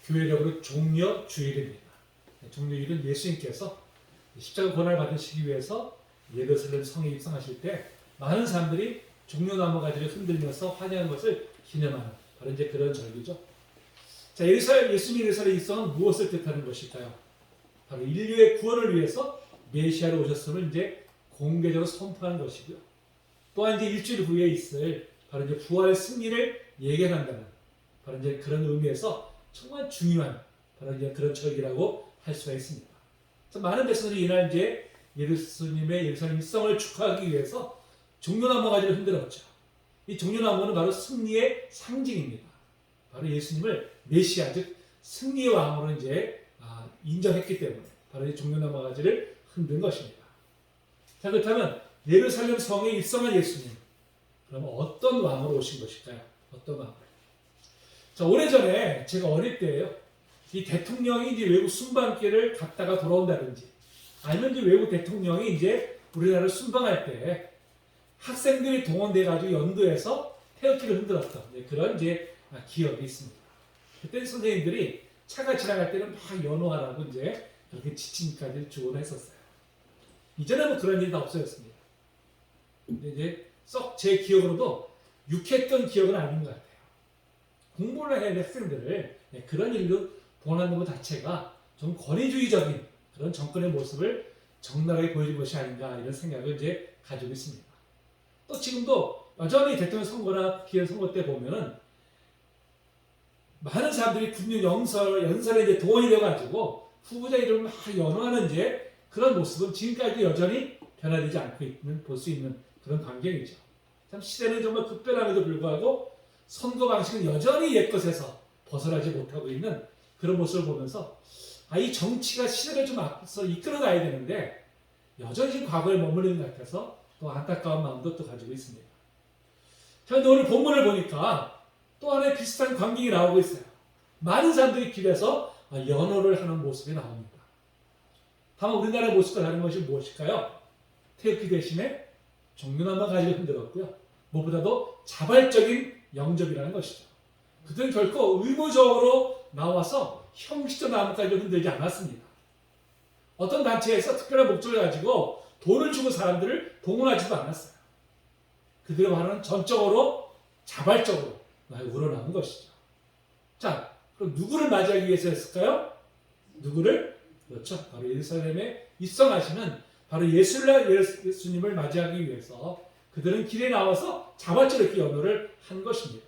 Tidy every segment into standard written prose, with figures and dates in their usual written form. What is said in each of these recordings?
교회적으로 종려주일입니다. 종려주일은 예수님께서 십자가 고난을 받으시기 위해서 예루살렘 성에 입성하실 때 많은 사람들이 종려나무 가지를 흔들면서 환영한 것을 기념하는 바로 이제 그런 절기죠. 자, 예수님이 예루살렘에 입성은 무엇을 뜻하는 것일까요? 바로 인류의 구원을 위해서 메시아로 오셨음을 이제 공개적으로 선포하는 것이고요. 또한 이제 일주일 후에 있을 바로 이제 부활의 승리를 예견한다는 바로 이제 그런 의미에서 정말 중요한 바로 이제 그런 절기라고 할 수가 있습니다. 많은 백성들이 이날 이제 예수님의 예루살렘 입성을 축하하기 위해서 종려나무 가지를 흔들었죠. 이 종려나무는 바로 승리의 상징입니다. 바로 예수님을 메시아 즉 승리의 왕으로 이제 인정했기 때문에 바로 이 종려나무 가지를 흔든 것입니다. 자, 그렇다면 예루살렘 성에 입성한 예수님, 그러면 어떤 왕으로 오신 것일까요? 어떤 왕으로? 자, 오래전에 제가 어릴 때예요. 이 대통령이 이제 외국 순방길을 갔다가 돌아온다든지, 아니면 이제 외국 대통령이 이제 우리나라를 순방할 때 학생들이 동원돼가지고 연도에서 태극기를 흔들었던 그런 이제 기억이 있습니다. 그때 선생님들이 차가 지나갈 때는 막 연호하라고 이제 그렇게 지침까지 주곤 했었어요. 이전에는 뭐 그런 일이 다 없어졌습니다. 근데 이제 썩 제 기억으로도 유쾌했던 기억은 아닌 것 같아요. 공부를 해야 될 학생들을 그런 일로 보내는 것 자체가 좀 권위주의적인 그런 정권의 모습을 적나라하게 보여준 것이 아닌가 이런 생각을 이제 가지고 있습니다. 또 지금도 여전히 대통령 선거나 기회 선거 때 보면은 많은 사람들이 군용 연설에 이제 동원이 돼가지고 후보자 이름을 막 연호하는 이제 그런 모습은 지금까지 여전히 변화되지 않고 있는 볼 수 있는 그런 광경이죠. 참 시대는 정말 급변함에도 불구하고 선거 방식은 여전히 옛것에서 벗어나지 못하고 있는 그런 모습을 보면서 이 정치가 시대를 좀 앞서 이끌어가야 되는데 여전히 지금 과거에 머무르는 것 같아서 또 안타까운 마음도 또 가지고 있습니다. 그런데 오늘 본문을 보니까 또 하나의 비슷한 광경이 나오고 있어요. 많은 사람들이 길에서 연호를 하는 모습이 나옵니다. 다만 우리나라의 모습과 다른 것이 무엇일까요? 태극기 대신에 종려나무 가지를 흔들었고요. 무엇보다도 자발적인 영접이라는 것이죠. 그들은 결코 의무적으로 나와서 형식적 나무까지 흔들지 않았습니다. 어떤 단체에서 특별한 목적을 가지고 돈을 주고 사람들을 동원하지도 않았어요. 그들의 말은 전적으로 자발적으로 우러나온 것이죠. 자, 그럼 누구를 맞이하기 위해서였을까요? 누구를? 그렇죠. 바로 예루살렘에 입성하시는 바로 예수님을 맞이하기 위해서 그들은 길에 나와서 자발적으로 이렇게 연호를 한 것입니다.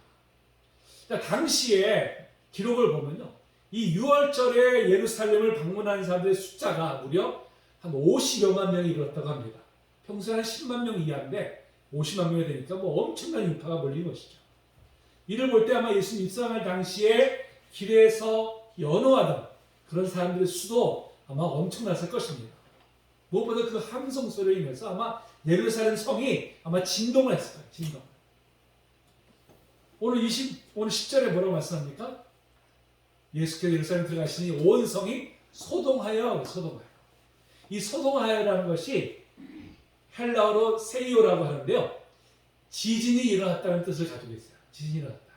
자, 당시에 기록을 보면요. 이 6월절에 예루살렘을 방문하는 사람들의 숫자가 무려 한 50여만 명이 이뤘다고 합니다. 평소에 한 10만 명 이하인데 50만 명이 되니까 뭐 엄청난 인파가 몰린 것이죠. 이를 볼 때 아마 예수님 입성할 당시에 길에서 연호하던 그런 사람들의 수도 아마 엄청났을 것입니다. 무엇보다 그 함성 소리로 인해서 아마 예루살렘 성이 아마 진동을 했을 거예요. 진동. 오늘 10절에 뭐라고 말씀합니까? 예수께서 예루살렘 들어가시니 온 성이 소동하여. 이 소동하여라는 것이 헬라어로 세이오라고 하는데요. 지진이 일어났다는 뜻을 가지고 있어요. 지진이 일어났다.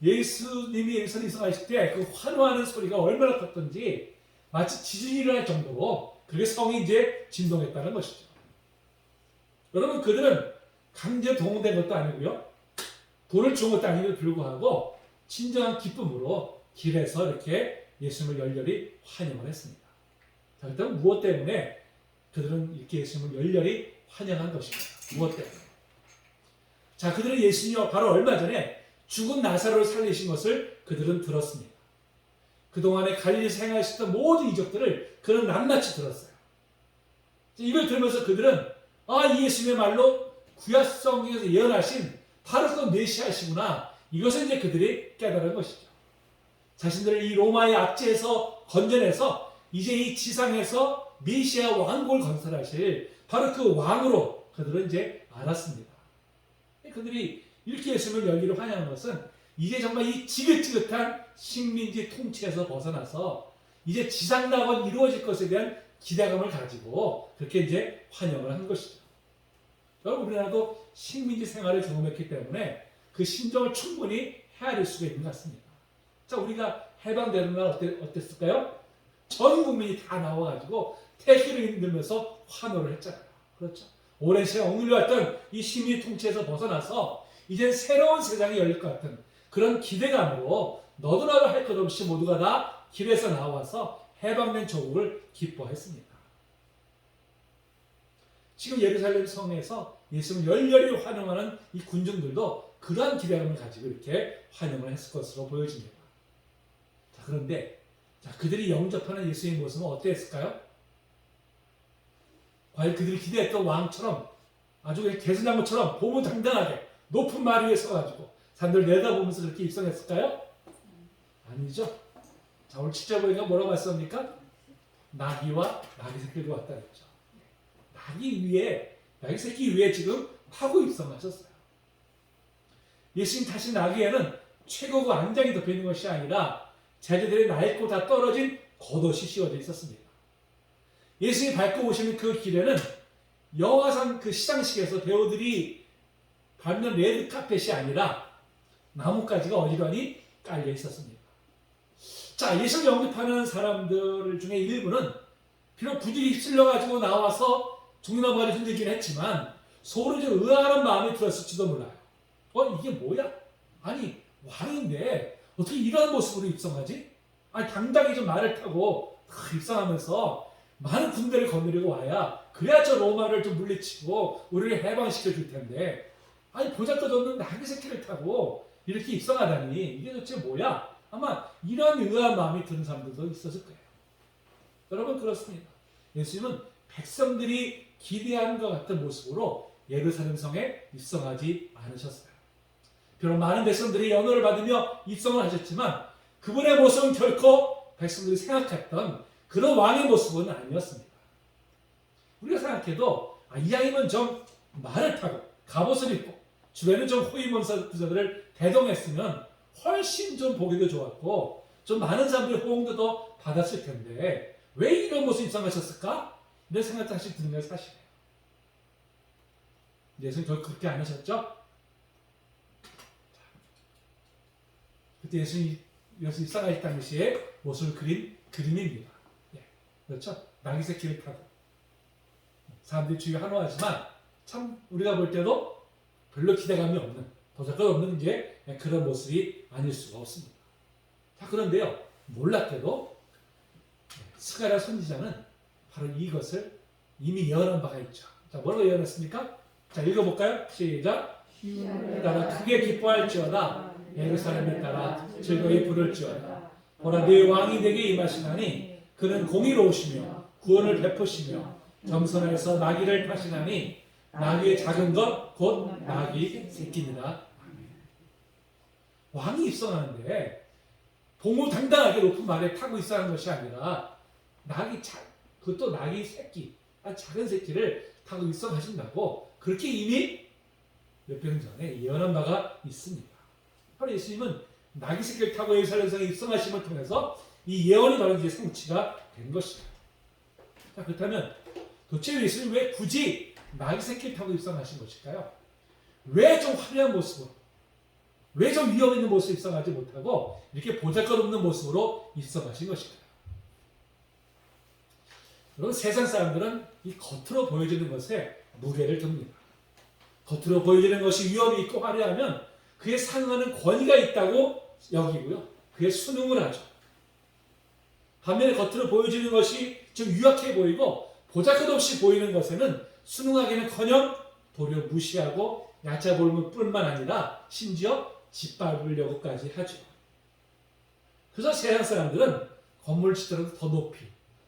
예수님이 예루살렘 입성하실 때 그 환호하는 소리가 얼마나 컸던지 마치 지진이 일어날 정도로 그게 성이 이제 진동했다는 것이죠. 여러분, 그들은 강제 동원된 것도 아니고요. 돈을 준 것도 아님에도 불구하고 진정한 기쁨으로 길에서 이렇게 예수님을 열렬히 환영을 했습니다. 자, 그렇다면 무엇 때문에 그들은 이렇게 예수님을 열렬히 환영한 것입니다. 무엇 때문에? 자, 그들은 예수님이 바로 얼마 전에 죽은 나사로를 살리신 것을 그들은 들었습니다. 그동안에 갈릴리에서 행하셨던 모든 이적들을 그들은 낱낱이 들었어요. 이걸 들으면서 그들은 이 예수님의 말로 구약 성경에서 예언하신 바로 그 메시아시구나. 이것을 이제 그들이 깨달은 것이죠. 자신들을 이 로마의 압제에서 건져내서 이제 이 지상에서 메시아 왕국을 건설하실 바로 그 왕으로 그들은 이제 알았습니다. 그들이 이렇게 예수님을 열기로 환영한 것은 이제 정말 이 지긋지긋한 식민지 통치에서 벗어나서 이제 지상낙원 이루어질 것에 대한 기대감을 가지고 그렇게 이제 환영을 한 것이죠. 여러분, 우리나라도 식민지 생활을 경험했기 때문에 그 심정을 충분히 헤아릴 수가 있는 것 같습니다. 자, 우리가 해방되는 날 어땠을까요? 전 국민이 다 나와가지고 태기를 흔들면서 환호를 했잖아요. 그렇죠? 오랜 시간 억눌려왔던 이 식민지 통치에서 벗어나서 이제 새로운 세상이 열릴 것 같은 그런 기대감으로 너도 나도 할 것 없이 모두가 다 길에서 나와서 해방된 조국을 기뻐했습니다. 지금 예루살렘 성에서 예수님을 열렬히 환영하는 이 군중들도 그러한 기대감을 가지고 이렇게 환영을 했을 것으로 보여집니다. 자, 그런데 그들이 영접하는 예수님의 모습은 어땠을까요? 과연 그들이 기대했던 왕처럼 아주 개선장군처럼 보무당당하게 높은 말 위에 서가지고 사람들 내다보면서 그렇게 입성했을까요? 아니죠. 자, 오늘 7절 보니까 뭐라고 말씀합니까? 나귀와 나귀 새끼가 왔다 그랬죠. 나귀 새끼 위에 지금 타고 입성하셨어요. 예수님 타신 나귀에는 최고고 안장이 덮여 있는 것이 아니라 제자들이 낡고 다 떨어진 겉옷이 씌워져 있었습니다. 예수님이 밟고 오시는 그 길에는 여화상 그 시상식에서 배우들이 밟는 레드 카펫이 아니라 나뭇가지가 어지러니 깔려 있었습니다. 자, 예수를 영접하는 사람들 중에 일부는 비록 부지기 휩쓸려가지고 나와서 종려나무를 흔들긴 했지만 속으로 좀 의아한 마음이 들었을지도 몰라요. 이게 뭐야? 아니, 왕인데 어떻게 이런 모습으로 입성하지? 아니, 당당히 좀 말을 타고 입성하면서 많은 군대를 거느리고 와야 그래야 저 로마를 좀 물리치고 우리를 해방시켜 줄 텐데, 아니, 보잘것없는 나귀 새끼를 타고 이렇게 입성하다니 이게 도대체 뭐야? 아마 이런 의아한 마음이 드는 사람들도 있었을 거예요. 여러분, 그렇습니다. 예수님은 백성들이 기대하는 것 같은 모습으로 예루살렘 성에 입성하지 않으셨어요. 비록 많은 백성들이 연호를 받으며 입성을 하셨지만 그분의 모습은 결코 백성들이 생각했던 그런 왕의 모습은 아니었습니다. 우리가 생각해도 이왕이면 좀 말을 타고 갑옷을 입고 주변에 좀 호위문사 부자들을 대동했으면 훨씬 좀 보기도 좋았고 좀 많은 사람들의 호응도 더 받았을 텐데 왜 이런 모습 입성하셨을까? 이런 생각도 사실 드는 게 사실이에요. 예수님 결코 그렇게 안 하셨죠? 그때 예수님 입성하실 당시에 모습을 그린 그림입니다. 그렇죠? 나귀 새끼를 타고 사람들이 주위에 환호하지만 참 우리가 볼 때도 별로 기대감이 없는, 보잘것없는 이제 그런 모습이 아닐 수가 없습니다. 자, 그런데요, 놀랍게도 스가랴 선지자는 바로 이것을 이미 예언한 바가 있죠. 자, 뭐라고 예언했습니까? 자, 읽어볼까요? 시작. 나라 크게 기뻐할지어다. 예루살렘에 따라 즐거이 부를지어다. 보라, 네 왕이 내게 임하시나니 그는 공의로우시며 구원을 베푸시며 겸손해서 나귀를 타시나니 나귀의 작은 것 곧 나귀 새끼니라. 왕이 입성하는데 보무당당하게 높은 말에 타고 입성하는 것이 아니라 그것도 나귀 새끼, 작은 새끼를 타고 입성하신다고 그렇게 이미 몇 년 전에 예언한 바가 있습니다. 바로 예수님은 나귀 새끼를 타고 예루살렘성에 입성하심을 통해서 이 예언이 바로 이제 성취가 된 것이에요. 자, 그렇다면 도대체 예수님 왜 굳이 나귀 새끼를 타고 입성하신 것일까요? 왜 좀 화려한 모습으로, 왜 좀 위험 있는 모습으로 입성하지 못하고 이렇게 보잘것없는 모습으로 입성하신 것일까요? 여러분, 세상 사람들은 이 겉으로 보여지는 것에 무게를 둡니다. 겉으로 보여지는 것이 위험이 있고 화려하면 그에 상응하는 권위가 있다고 여기고요, 그에 순응을 하죠. 반면에 겉으로 보여지는 것이 좀 유약해 보이고 보잘것없이 보이는 것에는 순응하기는커녕 도리어 무시하고 얕아 보이는 뿐만 아니라 심지어 짓밟으려고까지 하죠. 그래서 세상 사람들은 건물을 짓더라도 더 높이,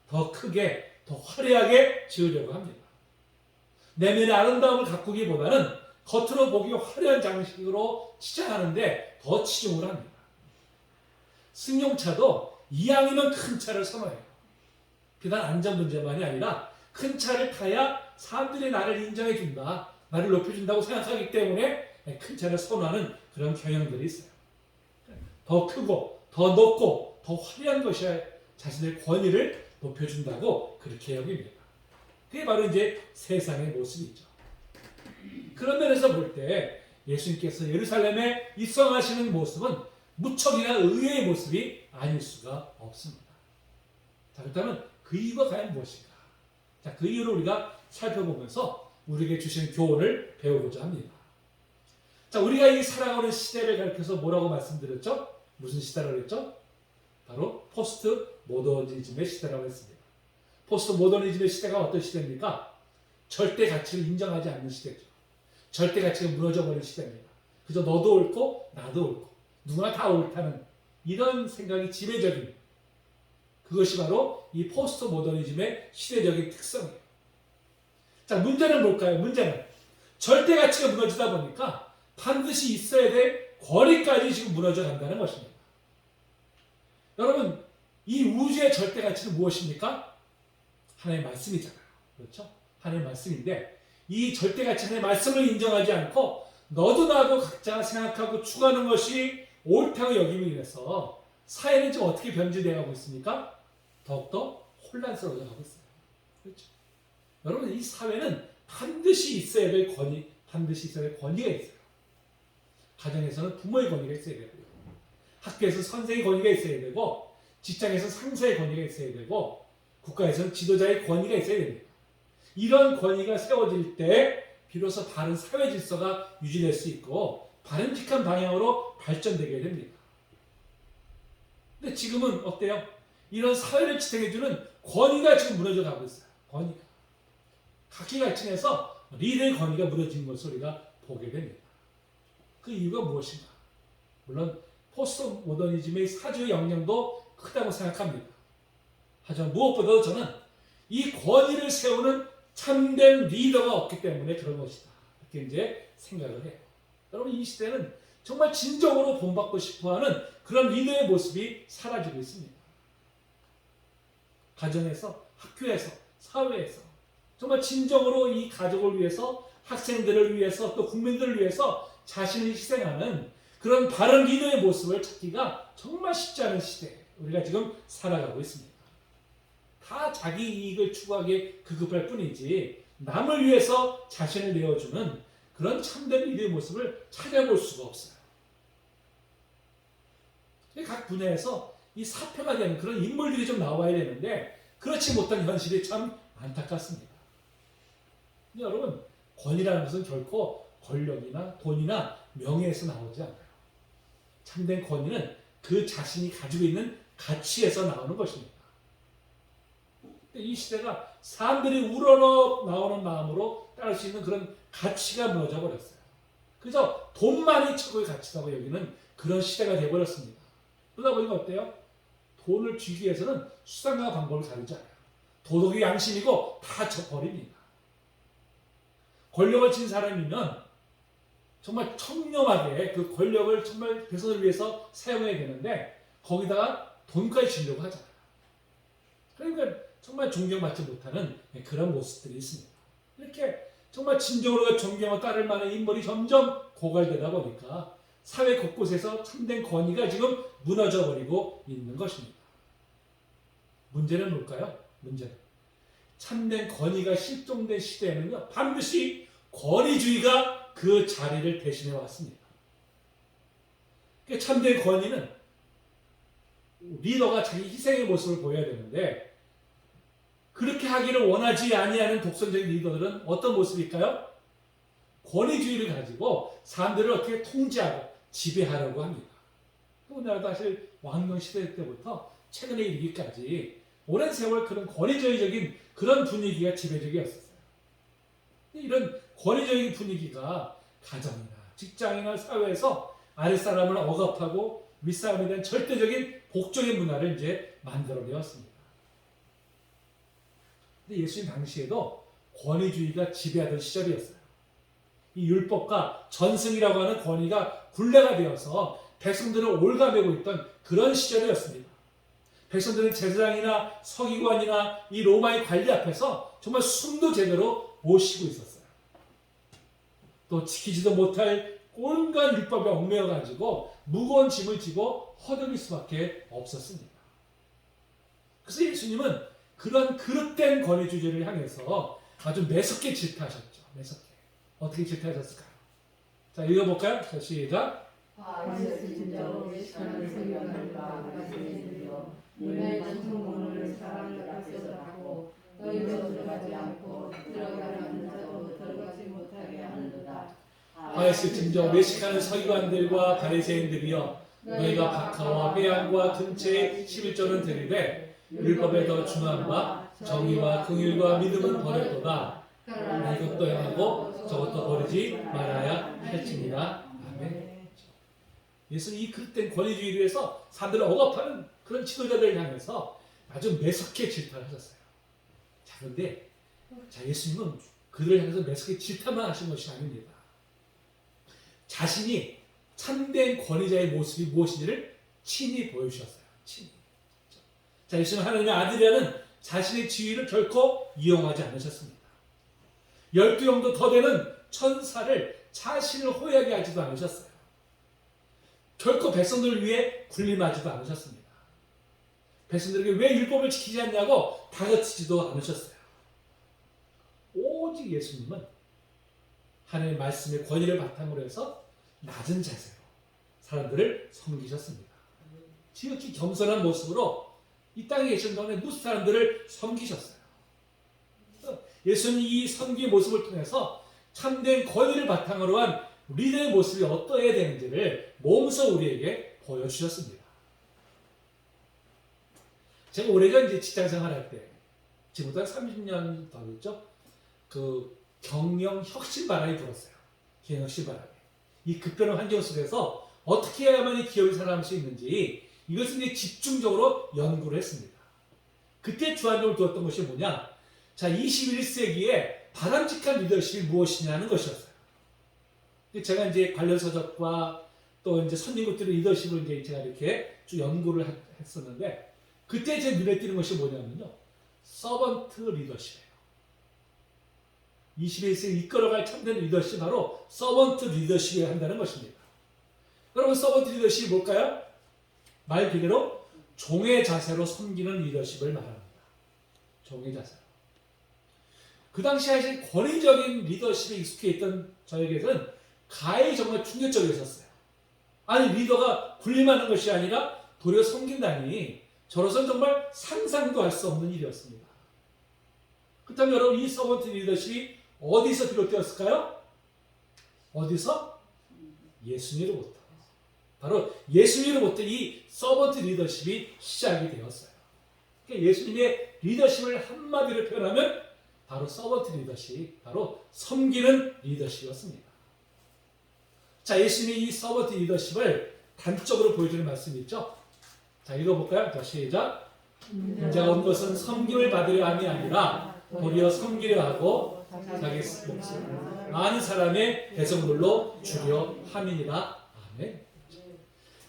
더 크게, 더 화려하게 지으려고 합니다. 내면의 아름다움을 가꾸기보다는 겉으로 보기 화려한 장식으로 치장하는데 더 치중을 합니다. 승용차도 이왕이면 큰 차를 선호해요. 비단 안전 문제만이 아니라 큰 차를 타야 사람들이 나를 인정해준다, 나를 높여준다고 생각하기 때문에 큰 차를 선호하는 그런 경향들이 있어요. 더 크고 더 높고 더 화려한 것이 자신의 권위를 높여준다고 그렇게 여깁니다. 그게 바로 이제 세상의 모습이죠. 그런 면에서 볼 때 예수님께서 예루살렘에 입성하시는 모습은 무척이나 의외의 모습이 아닐 수가 없습니다. 자, 그렇다면 그 이유가 과연 무엇인가? 자, 그 이유를 우리가 살펴보면서 우리에게 주신 교훈을 배우고자 합니다. 자, 우리가 이 살아가는 시대를 가리켜서 뭐라고 말씀드렸죠? 무슨 시대라고 했죠? 바로 포스트 모더니즘의 시대라고 했습니다. 포스트 모더니즘의 시대가 어떤 시대입니까? 절대 가치를 인정하지 않는 시대죠. 절대 가치가 무너져버린 시대입니다. 그저 너도 옳고 나도 옳고 누구나 다 옳다는 이런 생각이 지배적인, 그것이 바로 이 포스트 모더니즘의 시대적인 특성이에요. 자, 문제는 뭘까요? 문제는 절대 가치가 무너지다 보니까 반드시 있어야 될 권위까지 지금 무너져 간다는 것입니다. 여러분, 이 우주의 절대 가치는 무엇입니까? 하나님의 말씀이잖아요. 그렇죠? 하나님의 말씀인데 이 절대 가치 하나님의 말씀을 인정하지 않고 너도 나도 각자 생각하고 추구하는 것이 옳다고 여김으로 인해서 사회는 지금 어떻게 변질되어 가고 있습니까? 더욱더 혼란스러워져 가고 있어요. 그렇죠? 여러분, 이 사회는 반드시 있어야 될 권위, 반드시 있어야 될 권위가 있어요. 가정에서는 부모의 권위가 있어야 되고요. 학교에서 선생의 권위가 있어야 되고, 직장에서 상사의 권위가 있어야 되고, 국가에서는 지도자의 권위가 있어야 됩니다. 이런 권위가 세워질 때 비로소 바른 사회 질서가 유지될 수 있고 바람직한 방향으로 발전되게 됩니다. 근데 지금은 어때요? 이런 사회를 지탱해주는 권위가 지금 무너져 가고 있어요. 권위가. 각계각층에서 리더의 권위가 무너진 것을 우리가 보게 됩니다. 그 이유가 무엇인가? 물론 포스트 모더니즘의 사주의 영향도 크다고 생각합니다. 하지만 무엇보다도 저는 이 권위를 세우는 참된 리더가 없기 때문에 그런 것이다. 이렇게 이제 생각을 해요. 여러분, 이 시대는 정말 진정으로 본받고 싶어하는 그런 리더의 모습이 사라지고 있습니다. 가정에서, 학교에서, 사회에서 정말 진정으로 이 가족을 위해서, 학생들을 위해서, 또 국민들을 위해서 자신을 희생하는 그런 바른 리더의 모습을 찾기가 정말 쉽지 않은 시대에 우리가 지금 살아가고 있습니다. 다 자기 이익을 추구하기에 급급할 뿐이지 남을 위해서 자신을 내어주는 그런 참된 리더의 모습을 찾아볼 수가 없어요. 각 분야에서 이 사표가 되는 그런 인물들이 좀 나와야 되는데 그렇지 못한 현실이 참 안타깝습니다. 여러분, 권위라는 것은 결코 권력이나 돈이나 명예에서 나오지 않아요. 참된 권위는 그 자신이 가지고 있는 가치에서 나오는 것입니다. 이 시대가 사람들이 우러나오는 마음으로 따를 수 있는 그런 가치가 무너져 버렸어요. 그래서 돈만이 최고의 가치라고 여기는 그런 시대가 되어버렸습니다. 그러다 보니까 어때요? 돈을 쥐기 위해서는 수단과 방법을 가리지 않아요. 도덕이 양심이고 다 버립니다. 권력을 쥔 사람이면 정말 청렴하게 그 권력을 정말 대선을 위해서 사용해야 되는데 거기다가 돈까지 주려고 하잖아요. 그러니까 정말 존경받지 못하는 그런 모습들이 있습니다. 이렇게 정말 진정으로 존경을 따를 만한 인물이 점점 고갈되다 보니까 사회 곳곳에서 참된 권위가 지금 무너져버리고 있는 것입니다. 문제는 뭘까요? 문제는 참된 권위가 실종된 시대에는요, 반드시 권위주의가 그 자리를 대신해 왔습니다. 참된 권위는 리더가 자기 희생의 모습을 보여야 되는데 그렇게 하기를 원하지 아니하는 독선적인 리더들은 어떤 모습일까요? 권위주의를 가지고 사람들을 어떻게 통제하고 지배하려고 합니다. 우리나라도 사실 왕명 시대 때부터 최근에 이르기까지 오랜 세월 그런 권위주의적인 그런 분위기가 지배적이었어요. 이런 권위적인 분위기가 가정이나 직장이나 사회에서 아랫사람을 억압하고 윗사람에 대한 절대적인 복종의 문화를 이제 만들어내었습니다. 근데 예수님 당시에도 권위주의가 지배하던 시절이었어요. 이 율법과 전승이라고 하는 권위가 굴레가 되어서 백성들을 올가매고 있던 그런 시절이었습니다. 백성들은 제사장이나 서기관이나 이 로마의 관리 앞에서 정말 숨도 제대로 못 쉬고 있었어요. 또 지키지도 못할 온갖 율법에 얽매여가지고 무거운 짐을 지고 허덕일 수밖에 없었습니다. 그래서 예수님은 그런 그릇된 권위주의를 향해서 아주 매섭게 질타하셨죠. 매섭게. 어떻게 질타하셨을까요? 자, 읽어볼까요? 자, 시작. 과에서 진짜로 예수라는 성경과 말씀드리고 너희의 정성문을 사랑을 앞서서 닫고 너희도 들어가지 않고 들어가려는 자도 들어가지 못하게 하는도다. 과에서 진정 외식하는 서기관들과 바리새인들이여 너희가 박하와 회양과 등체의 11조는 드리되 율법에 더 중한 바 정의와 긍휼과 믿음은 버렸도다. 그러나 이것도 행하고 저것도 버리지 말아야 할지니라. 아멘. 예수는 이 그릇된 권위주의를 위해서 사람들을 억압하는 그런 지도자들을 향해서 아주 매섭게 질타를 하셨어요. 자, 그런데 예수님은 그들을 향해서 매섭게 질타만 하신 것이 아닙니다. 자신이 참된 권위자의 모습이 무엇인지를 친히 보여주셨어요. 친히. 자, 예수님은 하나님의 아들이라는 자신의 지위를 결코 이용하지 않으셨습니다. 12영도 더 되는 천사를 자신을 호위하게 하지도 않으셨어요. 결코 백성들을 위해 군림하지도 않으셨습니다. 백성들에게 왜 율법을 지키지 않냐고 다그치지도 않으셨어요. 오직 예수님은 하나님의 말씀의 권위를 바탕으로 해서 낮은 자세로 사람들을 섬기셨습니다. 지극히 겸손한 모습으로 이 땅에 계신 동안에 무슨 사람들을 섬기셨어요. 예수는 이 섬기의 모습을 통해서 참된 권위를 바탕으로 한 리더의 모습이 어떠해야 되는지를 몸소 우리에게 보여주셨습니다. 제가 오래전 이제 직장생활 할 때, 지금부터 30년 더 됐죠? 그 경영 혁신 바람이 불었어요. 경영 혁신 바람이. 이 급변한 환경 속에서 어떻게 해야만 이 기업이 살아남을 수 있는지 이것을 이제 집중적으로 연구를 했습니다. 그때 주안점을 두었던 것이 뭐냐? 자, 21세기에 바람직한 리더십이 무엇이냐는 것이었어요. 제가 이제 관련 서적과 또 이제 선진국들의 리더십을 이제 제가 이렇게 쭉 연구를 했었는데, 그때 제 눈에 띄는 것이 뭐냐면요, 서번트 리더십이에요. 21세기 이끌어갈 참된 리더십, 바로 서번트 리더십이어야 한다는 것입니다. 여러분, 서번트 리더십이 뭘까요? 말 그대로 종의 자세로 섬기는 리더십을 말합니다. 종의 자세로. 그 당시에 권위적인 리더십에 익숙해 있던 저에게는 가히 정말 충격적이었어요. 아니, 리더가 군림하는 것이 아니라 도리어 섬긴다니, 저로서는 정말 상상도 할 수 없는 일이었습니다. 그렇다면 여러분, 이 서번트 리더십이 어디서 비롯되었을까요? 어디서? 예수님으로부터. 바로 예수님으로부터 이 서번트 리더십이 시작이 되었어요. 그러니까 예수님의 리더십을 한마디로 표현하면 바로 서번트 리더십, 바로 섬기는 리더십이었습니다. 자, 예수님이 이 서번트 리더십을 단적으로 보여주는 말씀이 있죠. 자, 읽어볼까요? 자, 시작. 인자가 온 것은 섬김을 받으려 함이 아니라 도리어 섬기려 하고 자기 목숨을 많은 사람의 배송물로 주려 함이니라. 아멘.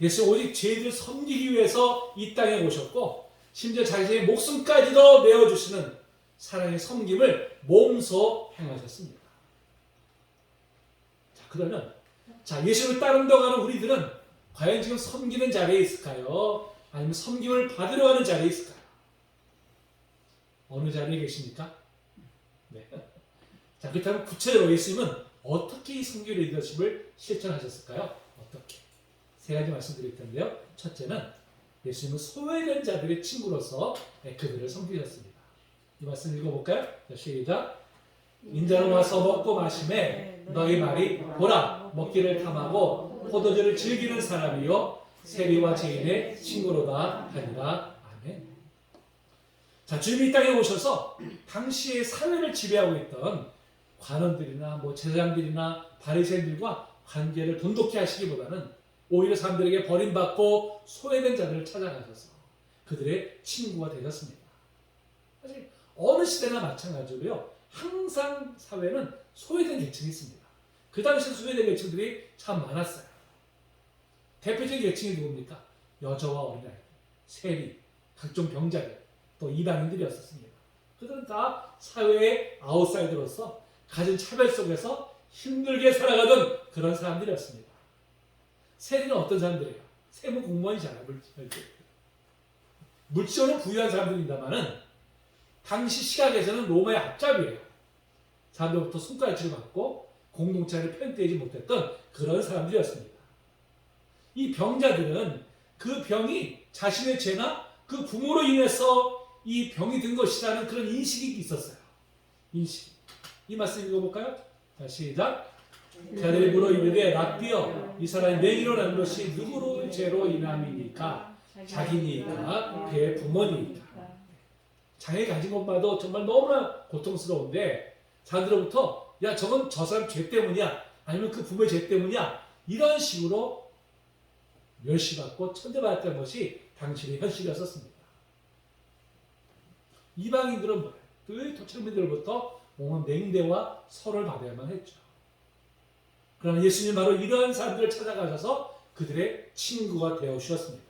예수 오직 죄인을 섬기기 위해서 이 땅에 오셨고, 심지어 자기의 목숨까지도 내어주시는 사랑의 섬김을 몸소 행하셨습니다. 자, 그러면 예수를 따른다고 하는 우리들은 과연 지금 섬기는 자리에 있을까요? 아니면 섬김을 받으러 가는 자리에 있을까요? 어느 자리에 계십니까? 네. 자, 그렇다면 구체적으로 예수님은 어떻게 이 섬기 리더십을 실천하셨을까요? 어떻게? 세 가지 말씀드릴 텐데요. 첫째는 예수님은 소외된 자들의 친구로서 그들을 섬기셨습니다. 이 말씀 읽어볼까요? 자, 시작. 인자로 와서 먹고 마시매 너희 말이 보라 먹기를 탐하고 포도주를 즐기는 사람이요 세리와 죄인의 친구로다 하니라. 아멘. 자, 주님이 이 땅에 오셔서 당시의 사회를 지배하고 있던 관원들이나 제사장들이나 바리새인들과 관계를 돈독히 하시기보다는 오히려 사람들에게 버림받고 소외된 자들을 찾아가셔서 그들의 친구가 되셨습니다. 사실 어느 시대나 마찬가지로요, 항상 사회는 소외된 계층이 있습니다. 그 당시 소외된 계층들이 참 많았어요. 대표적인 계층이 누굽니까? 여자와 어린아이, 세리, 각종 병자들, 또 이방인들이었습니다. 그들은 다 사회의 아웃사이더로서 가진 차별 속에서 힘들게 살아가던 그런 사람들이었습니다. 세리는 어떤 사람들이에요? 세무 공무원이잖아요. 물질적으로 부유한 사람들입니다만은 당시 시각에서는 로마의 앞잡이에요. 사람들부터 손가락질을 받고 공동체를 편되지 못했던 그런 사람들이었습니다. 이 병자들은 그 병이 자신의 죄나 그 부모로 인해서 이 병이 든 것이라는 그런 인식이 있었어요. 인식. 이 말씀 읽어볼까요? 자, 시작. 자들이 물어 이르되 랍비여 이 사람이 맹인으로 난 것이 누구로 죄로 인함이니까 자기니까 그의 부모니까. 장애 가진 것마도 정말 너무나 고통스러운데 자들로부터 야 저건 저 사람 죄 때문이야 아니면 그 부모의 죄 때문이야 이런 식으로 멸시받고 천대받았던 것이 당신의 현실이었습니다. 이방인들은 뭐예요? 그 토착민들로부터 온갖 맹대와 설을 받아야만 했죠. 그러나 예수님 바로 이러한 사람들을 찾아가셔서 그들의 친구가 되어 주셨습니다.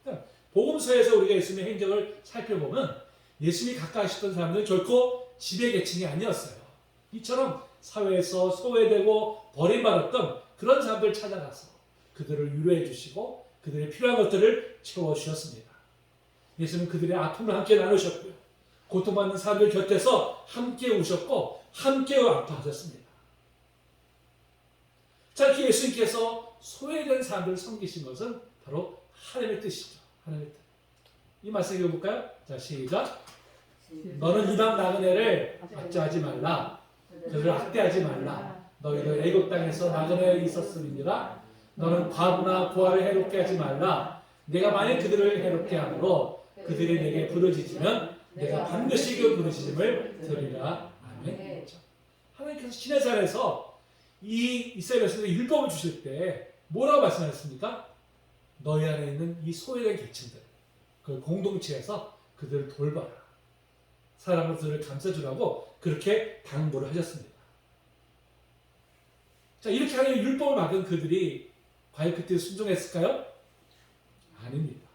그러니까 복음서에서 우리가 예수님의 행적을 살펴보면 예수님이 가까우셨던 사람들은 결코 지배 계층이 아니었어요. 이처럼 사회에서 소외되고 버림받았던 그런 사람들을 찾아가서 그들을 위로해 주시고 그들의 필요한 것들을 채워주셨습니다. 예수님은 그들의 아픔을 함께 나누셨고요. 고통받는 사람들 곁에서 함께 우셨고 함께 아파하셨습니다. 자, 이렇게 예수님께서 소외된 사람들을 섬기신 것은 바로 하나님의 뜻이죠. 하나님의 뜻. 이 말씀 읽어볼까요? 자, 시작. 너는 이방 나그네를 압제하지 말라. 그들을 학대하지 말라. 너희도 애굽 땅에서 나그네에 있었음이니라. 너는 과부나 고아를 해롭게 하지 말라. 내가 만약 그들을 해롭게 함으로 그들이 내게 부르짖으면 내가 반드시 그 부르짖음을 들으리라. 아멘. 하나님께서 시내산에서 이 이스라엘 백성들에게 율법을 주실 때 뭐라고 말씀하셨습니까? 너희 안에 있는 이 소외된 계층들, 그 공동체에서 그들을 돌봐라. 사랑으로 그들을 감싸주라고 그렇게 당부를 하셨습니다. 자, 이렇게 하나님의 율법을 받은 그들이 과연 그때 순종했을까요? 아닙니다.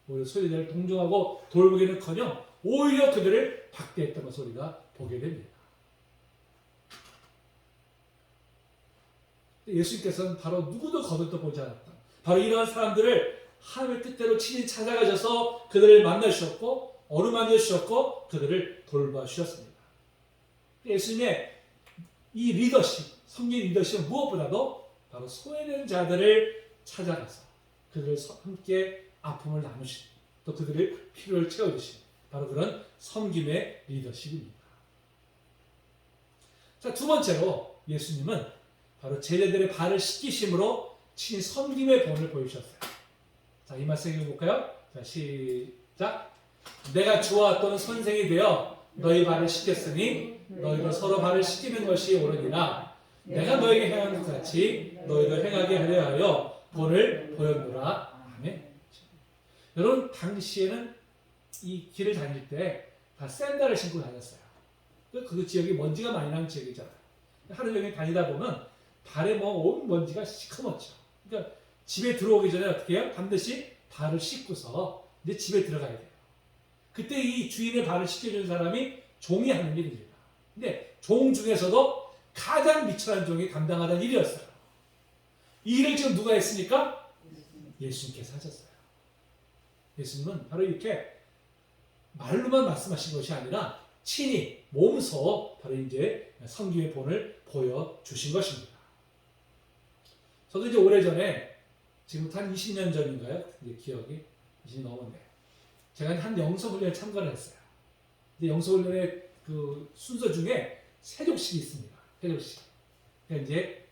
오히려 소외자를 동정하고 돌보기는커녕 오히려 그들을 박대했던 것을 우리가 보게 됩니다. 예수님께서는 바로 누구도 거들떠보지 않았다. 바로 이러한 사람들을 하나님의 뜻대로 친히 찾아가셔서 그들을 만나주셨고 어루만져 주셨고 그들을 돌봐주셨습니다. 예수님의 이 리더십, 성경 리더십은 무엇보다도 바로 소외된 자들을 찾아가서 그들을 함께 아픔을 나누시고 또 그들의 필요를 채워주시는 바로 그런 섬김의 리더십입니다. 자, 두 번째로 예수님은 바로 제자들의 발을 씻기심으로 친히 섬김의 본을 보여주셨어요. 자, 이 말씀 읽어볼까요? 자, 시작. 내가 주와 또는 선생이 되어 너희 발을 씻겼으니 너희도 서로 발을 씻기는 것이 옳으니라. 내가 너에게 행한 것 같이 너희도 행하게 하려 하여 본을 보였노라. 아멘. 여러분, 당시에는 이 길을 다닐 때 다 샌들을 신고 다녔어요. 그 지역이 먼지가 많이 나는 지역이잖아요. 하루 종일 다니다 보면 발에 온 먼지가 시커멓죠. 그러니까 집에 들어오기 전에 어떻게 해요? 반드시 발을 씻고서 이제 집에 들어가야 돼요. 그때 이 주인의 발을 씻겨주는 사람이 종이 하는 일입니다. 근데 종 중에서도 가장 미천한 종이 감당하는 일이었어요. 이 일을 지금 누가 했습니까? 예수님께서 하셨어요. 예수님은 바로 이렇게 말로만 말씀하신 것이 아니라 친히 몸소 바로 이제 섬김의 본을 보여주신 것입니다. 저도 이제 오래전에 지금부터 한 20년 전인가요? 이제 기억이 20년 넘었네요. 제가 한 영성훈련에 참가를 했어요. 근데 영성훈련의 그 순서 중에 세족식이 있습니다. 세족식. 그러니까 이제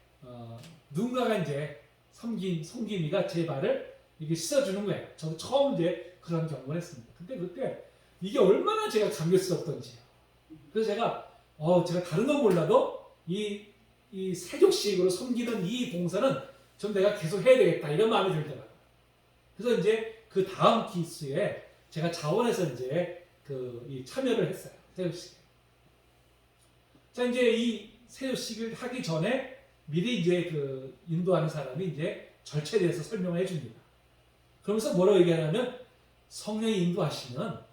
누군가가 이제 섬김이가 제 발을 이렇게 씻어주는 거예요. 저도 처음 이제 그런 경험을 했습니다. 근데 그때 이게 얼마나 제가 감격스럽던지요. 그래서 제가 다른 건 몰라도 이 세족식으로 섬기는 이 봉사는 좀 내가 계속 해야 되겠다 이런 마음이 들더라고요. 그래서 이제 그 다음 기수에 제가 자원해서 이제 이 참여를 했어요. 세족식에. 자, 이제 이 세족식을 하기 전에 미리 이제 인도하는 사람이 이제 절차에 대해서 설명을 해줍니다. 그러면서 뭐라고 얘기하냐면 성령이 인도하시면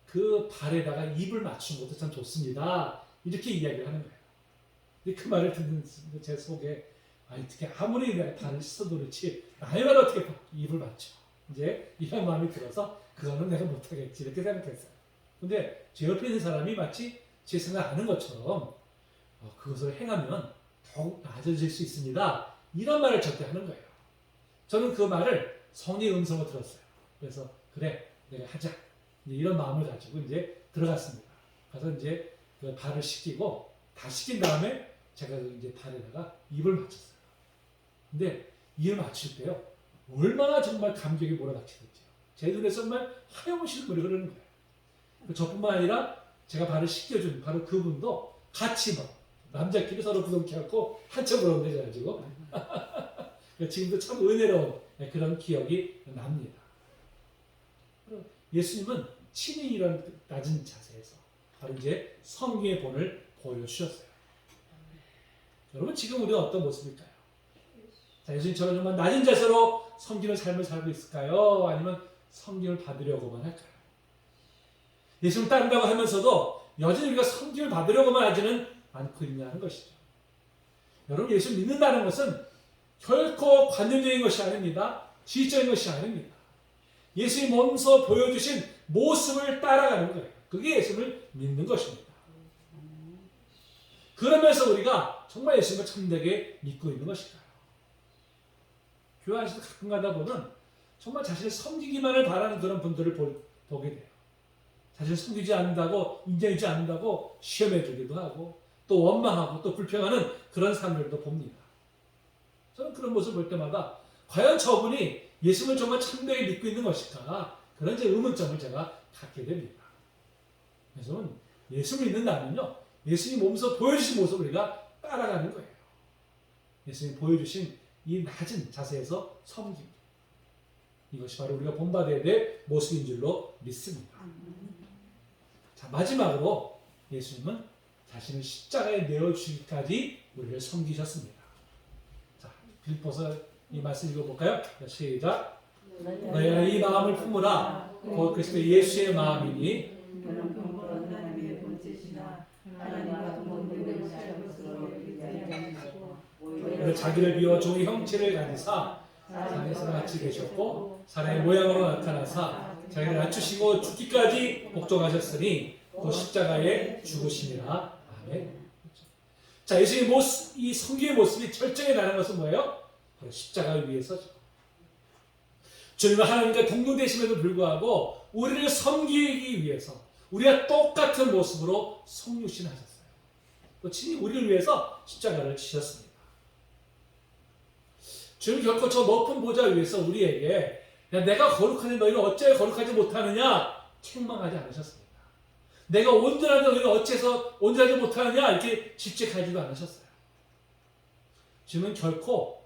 그 발에다가 입을 맞추는 것도 참 좋습니다. 이렇게 이야기를 하는 거예요. 근데 그 말을 듣는 제 속에 어떻게 아무리 내가 발을 씻어도 그렇지 나의 발을 어떻게 입을 맞춰. 이제 이런 마음이 들어서 그거는 내가 못하겠지 이렇게 생각했어요. 근데 제 옆에 있는 사람이 마치 제 생각 아는 것처럼 그것을 행하면 더욱 나아질 수 있습니다. 이런 말을 저한테 하는 거예요. 저는 그 말을 성령의 음성을 들었어요. 그래서 그래, 내가 하자. 이제 이런 마음을 가지고 이제 들어갔습니다. 가서 이제 그 발을 씻기고 다 씻긴 다음에 제가 이제 발에다가 입을 맞췄어요. 근데 입을 맞출 때요, 얼마나 정말 감격이 몰아닥치겠죠. 제 눈에서 정말 하염없이 눈물이 흐르는 거예요. 저뿐만 아니라 제가 발을 씻겨준 바로 그분도 같이 막 남자끼리 서로 부둥켜갖고 한참 울었는데 가지고 지금도 참 은혜로운 그런 기억이 납니다. 예수님은 친히 이런 낮은 자세에서 바로 이제 성경의 본을 보여주셨어요. 여러분, 지금 우리가 어떤 모습일까요? 자, 예수님처럼 정말 낮은 자세로 섬기는 삶을 살고 있을까요? 아니면 섬김을 받으려고만 할까요? 예수님 따른다고 하면서도 여전히 우리가 섬김을 받으려고만 하지는 않고 있냐는 것이죠. 여러분, 예수 믿는다는 것은 결코 관념적인 것이 아닙니다. 지적인 것이 아닙니다. 예수님이 몸소 보여주신 모습을 따라가는 거예요. 그게 예수를 믿는 것입니다. 그러면서 우리가 정말 예수님을 참되게 믿고 있는 것일까요? 교회 안에서 가끔 가다 보면 정말 자신을 섬기기만을 바라는 그런 분들을 보게 돼요. 자신을 섬기지 않는다고, 인정하지 않는다고 시험해 주기도 하고, 또 원망하고, 또 불평하는 그런 사람들도 봅니다. 저는 그런 모습을 볼 때마다 과연 저분이 예수님을 정말 참되게 믿고 있는 것일까? 그런 제 의문점을 제가 갖게 됩니다. 그래서 예수를 믿는다면요, 예수님 몸소 보여주신 모습을 우리가 따라가는 거예요. 예수님 보여주신 이 낮은 자세에서 섬김. 이것이 바로 우리가 본받아야 될 모습인 줄로 믿습니다. 자, 마지막으로 예수님은 자신을 십자가에 내어주기까지 우리를 섬기셨습니다. 자, 빌립보서 이 말씀 읽어볼까요? 시작. 너희가 이 마음을 품으라. 곧 그리스도 예수의 마음이니 하나님의 본체시나 하나님과 동등된 것으로 그를 자기를 비워 종의 형체를 가지사 사람에서 같이 계셨고 사람의 모양으로 나타나사 자기를 낮추시고 죽기까지 복종하셨으니 또 십자가에 죽으시니라. 아멘. 자, 예수님의 모습, 이 성경의 모습이 철저히 다른 것은 뭐예요? 바로 십자가 위에서죠. 주님은 하나님과 동등되심에도 불구하고 우리를 섬기기 위해서 우리가 똑같은 모습으로 성육신하셨어요. 또 친히 우리를 위해서 십자가를 지셨습니다. 주님 결코 저 높은 보좌 위에서 우리에게 야, 내가 거룩하니 너희는 어째 거룩하지 못하느냐 책망하지 않으셨습니다. 내가 온전한데 너희는 어째서 온전하지 못하느냐 이렇게 질책하지도 않으셨어요. 주님은 결코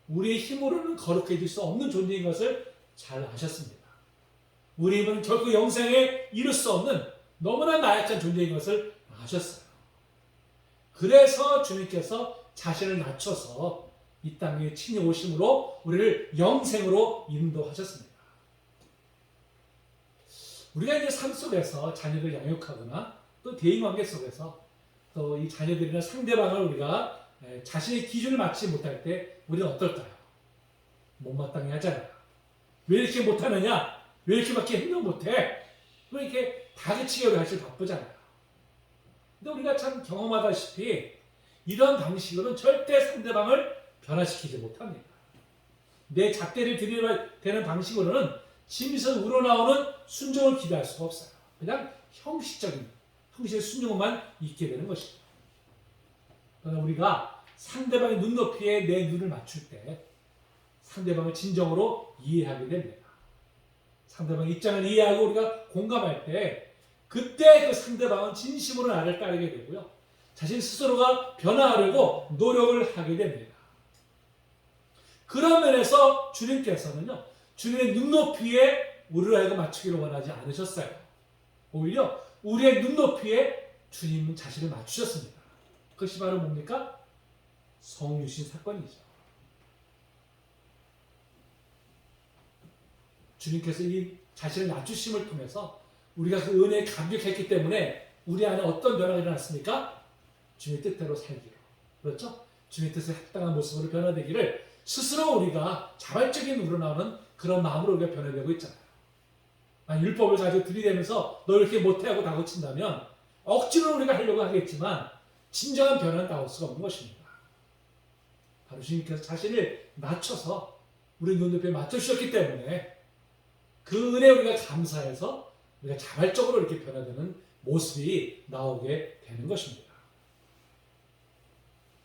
우리의 힘으로는 거룩해질 수 없는 존재인 것을 잘 아셨습니다. 우리 힘은 결코 영생에 이룰 수 없는 너무나 나약한 존재인 것을 아셨어요. 그래서 주님께서 자신을 낮춰서 이 땅에 친히 오심으로 우리를 영생으로 인도하셨습니다. 우리가 이제 삶 속에서 자녀를 양육하거나 또 대인관계 속에서 또 이 자녀들이나 상대방을 우리가 자신의 기준을 맞지 못할 때 우리는 어떨까요? 못마땅해 하잖아요. 왜 이렇게 못하느냐? 왜 이렇게밖에 행동 못해? 왜 이렇게 다그치려고 하실 바쁘잖아요. 근데 우리가 참 경험하다시피 이런 방식으로는 절대 상대방을 변화시키지 못합니다. 내 잣대를 들이대야 되는 방식으로는 짐에서 우러나오는 순종을 기대할 수가 없어요. 그냥 형식의 순종만 있게 되는 것이죠. 그러나 우리가 상대방의 눈높이에 내 눈을 맞출 때 상대방을 진정으로 이해하게 됩니다. 상대방의 입장을 이해하고 우리가 공감할 때 그때 그 상대방은 진심으로 나를 따르게 되고요. 자신 스스로가 변화하려고 노력을 하게 됩니다. 그런 면에서 주님께서는요, 주님의 눈높이에 우리를 하여금 맞추기를 원하지 않으셨어요. 오히려 우리의 눈높이에 주님 자신을 맞추셨습니다. 그것이 바로 뭡니까? 성육신 사건이죠. 주님께서 이 자신을 낮추심을 통해서 우리가 그 은혜에 감격했기 때문에 우리 안에 어떤 변화가 일어났습니까? 주님의 뜻대로 살기로. 그렇죠? 주님의 뜻에 합당한 모습으로 변화되기를 스스로 우리가 자발적인 우러나오는 그런 마음으로 우리가 변화되고 있잖아요. 율법을 가지고 들이대면서 너 이렇게 못해 하고 다그친다면 억지로 우리가 하려고 하겠지만 진정한 변화는 나올 수가 없는 것입니다. 바로 주님께서 자신을 낮춰서 우리 눈높이에 맞춰주셨기 때문에 그 은혜 우리가 감사해서 우리가 자발적으로 이렇게 변화되는 모습이 나오게 되는 것입니다.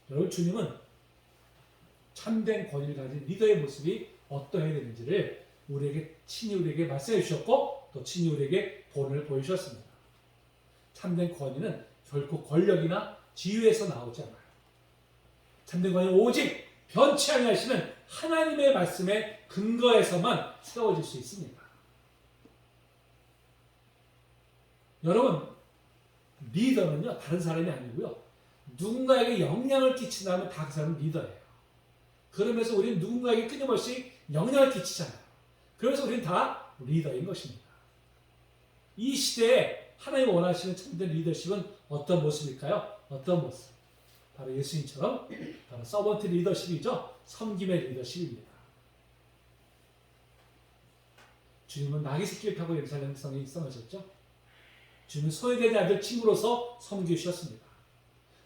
여러분, 주님은 참된 권위를 가진 리더의 모습이 어떠해야 되는지를 친히 우리에게 말씀해 주셨고 또 친히 우리에게 본을 보여주셨습니다. 참된 권위는 결코 권력이나 지위에서 나오지 않아요. 참된 권위는 오직 변치 아니하시는 하나님의 말씀에 근거해서만 세워질 수 있습니다. 여러분, 리더는요 다른 사람이 아니고요, 누군가에게 영향을 끼친다면 다 그 사람은 리더예요. 그러면서 우리는 누군가에게 끊임없이 영향을 끼치잖아요. 그래서 우리는 다 리더인 것입니다. 이 시대에 하나님이 원하시는 참된 리더십은 어떤 모습일까요? 어떤 모습? 바로 예수님처럼 바로 서번트 리더십이죠. 섬김의 리더십입니다. 주님은 나귀 새끼를 타고 예루살렘 성에 입성하셨죠. 주님은 소외되는 아들 친구로서 섬기셨습니다.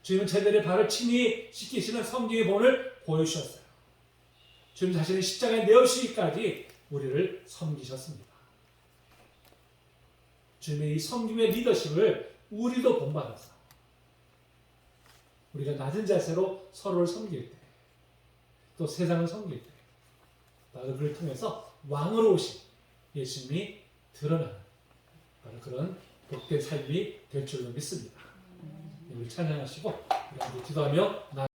주님은 제자들의 발을 친히 씻기시는 섬김의 본을 보여주셨어요. 주님 자신의 십자가에 내어주시기까지 우리를 섬기셨습니다. 주님의 이 섬김의 리더십을 우리도 본받아서 우리가 낮은 자세로 서로를 섬길 때, 또 세상을 섬길 때, 바로 그를 통해서 왕으로 오신 예수님이 드러나는 바로 그런 복된 삶이 될 줄로 믿습니다. 우리 찬양하시고 우리 기도하며